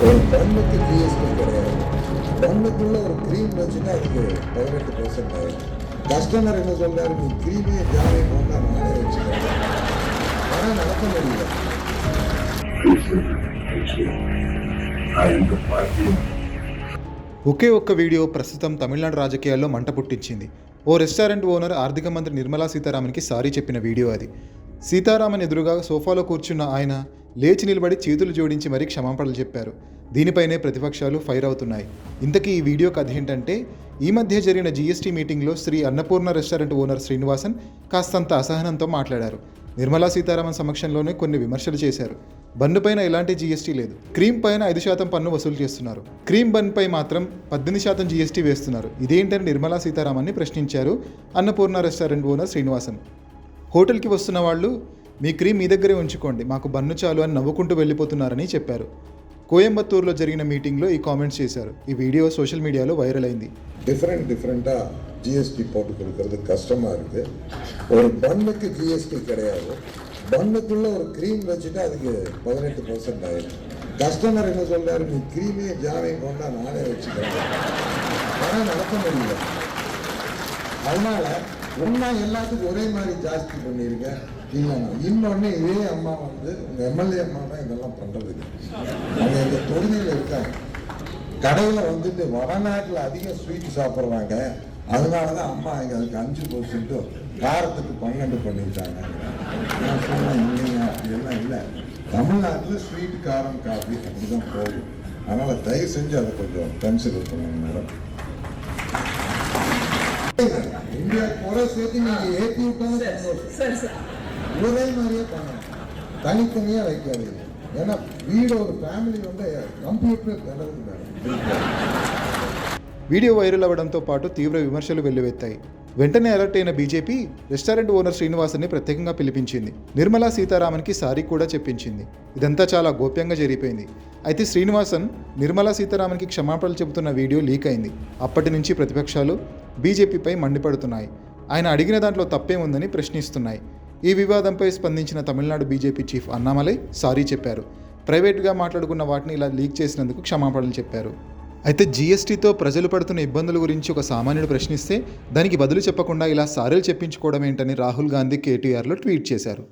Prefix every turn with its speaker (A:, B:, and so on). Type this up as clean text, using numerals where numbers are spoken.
A: ஒரு பன்னுக்கு ஜிஎஸ்டி கிடையாது. பன்னுக்குள்ள ஒரு க்ரீம் வச்சுன்னா அதுக்கு 18% ஆயிடும். கஸ்டமர் என்ன சொல்றாரு, நீ க்ரீமே ஜாமே போனா நானே வச்சுக்கிறேன். ஆனால் நடக்க முடியல.
B: ఒకే ఒక్క వీడియో ప్రస్తుతం తమిళనాడు రాజకీయాల్లో మంట పుట్టించింది. ఓ రెస్టారెంట్ ఓనర్ ఆర్థిక మంత్రి నిర్మలా సీతారామన్కి సారీ చెప్పిన వీడియో అది. సీతారామన్ ఎదురుగా సోఫాలో కూర్చున్న ఆయన లేచి నిలబడి చేతులు జోడించి మరీ క్షమాపణలు చెప్పారు. దీనిపైనే ప్రతిపక్షాలు ఫైర్ అవుతున్నాయి. ఇంతకీ ఈ వీడియో కథ ఏంటంటే, ఈ మధ్య జరిగిన జీఎస్టీ మీటింగ్లో శ్రీ అన్నపూర్ణ రెస్టారెంట్ ఓనర్ శ్రీనివాసన్ కాస్తంత అసహనంతో మాట్లాడారు. నిర్మలా సీతారామన్ సమక్షంలోనే కొన్ని విమర్శలు చేశారు. బన్ను పైన ఎలాంటి జీఎస్టీ లేదు, క్రీమ్ పైన 5% పన్ను వసూలు చేస్తున్నారు, క్రీమ్ బన్ పై మాత్రం 18% జీఎస్టీ వేస్తున్నారు, ఇదేంటని నిర్మలా సీతారామన్ని ప్రశ్నించారు అన్నపూర్ణ రెస్టారెంట్ ఓనర్ శ్రీనివాసన్. హోటల్కి వస్తున్న వాళ్ళు మీ క్రీమ్ మీ దగ్గరే ఉంచుకోండి, మాకు బన్ను చాలు అని నవ్వుకుంటూ వెళ్ళిపోతున్నారని చెప్పారు. కోయంబత్తూరులో జరిగిన మీటింగ్లో ఈ కామెంట్స్ చేశారు. ఈ వీడియో సోషల్ మీడియాలో వైరల్ అయింది.
A: டிஃப்ரெண்ட்டாக ஜிஎஸ்டி போட்டு கொடுக்கறது கஷ்டமாக இருக்குது. ஒரு பன்னுக்கு ஜிஎஸ்டி கிடையாது. பன்னுக்குள்ளே ஒரு க்ரீம் வச்சுட்டா அதுக்கு 18% ஆயிடும். கஸ்டமர் என்ன சொல்கிறாரு, நீ க்ரீமே ஜாமே கொண்டா நானே வச்சுக்கிறேன். ஆனால் நடக்க முடியல. அதனால் ஒன்றா எல்லாத்துக்கும் ஒரே மாதிரி ஜாஸ்தி பண்ணியிருக்கேன். இல்லைண்ணா இன்னொன்று இதே அம்மா உங்கள் எம்எல்ஏ அம்மா தான் இதெல்லாம் பண்ணுறதுக்கு. அவங்க எங்கள் தொகுதியில் இருக்காங்க. கடையில் வந்துட்டு வடநாட்டில் அதிகம் ஸ்வீட் சாப்பிட்றாங்க. அதனால தான் அம்மா இங்கே அதுக்கு 5% காரத்துக்கு 12 பண்ணியிருக்காங்க. நான் சொன்னேன், இல்லைங்க அப்படியெல்லாம் இல்லை. தமிழ்நாட்டில் ஸ்வீட் காரம் காஃபி அப்படி தான் போகும். அதனால் தயவு செஞ்சு அதை கொஞ்சம் கன்சிடர் பண்ணுங்க மேடம். இந்தியா குறை சேர்த்து நீங்கள் ஏற்றி விட்டாலும் ஒரே மாதிரியே பண்ணணும், தனித்தனியாக வைக்காதீங்க. ஏன்னா வீடு ஒரு ஃபேమిలీ வந்து కంప్యూటర్ తెలదు మేడం.
B: వీడియో వైరల్ అవ్వడంతో పాటు తీవ్ర విమర్శలు వెల్లువెత్తాయి. వెంటనే అలర్ట్ అయిన బీజేపీ రెస్టారెంట్ ఓనర్ శ్రీనివాసన్ని ప్రత్యేకంగా పిలిపించింది. నిర్మలా సీతారామన్కి సారీ కూడా చెప్పించింది. ఇదంతా చాలా గోప్యంగా జరిగిపోయింది. అయితే శ్రీనివాసన్ నిర్మలా సీతారామన్కి క్షమాపణలు చెబుతున్న వీడియో లీక్ అయింది. అప్పటి నుంచి ప్రతిపక్షాలు బీజేపీపై మండిపడుతున్నాయి. ఆయన అడిగిన దాంట్లో తప్పేముందని ప్రశ్నిస్తున్నాయి. ఈ వివాదంపై స్పందించిన Tamil Nadu BJP chief Annamalai sorry చెప్పారు. ప్రైవేట్గా మాట్లాడుకున్న వాటిని ఇలా లీక్ చేసినందుకు క్షమాపణలు చెప్పారు. అయితే జీఎస్టీతో ప్రజలు పడుతున్న ఇబ్బందుల గురించి ఒక సామాన్యుడు ప్రశ్నిస్తే దానికి బదులు చెప్పకుండా ఇలా సారీలు చెప్పించుకోవడం ఏంటని రాహుల్ గాంధీ కేటీఆర్లో ట్వీట్ చేశారు.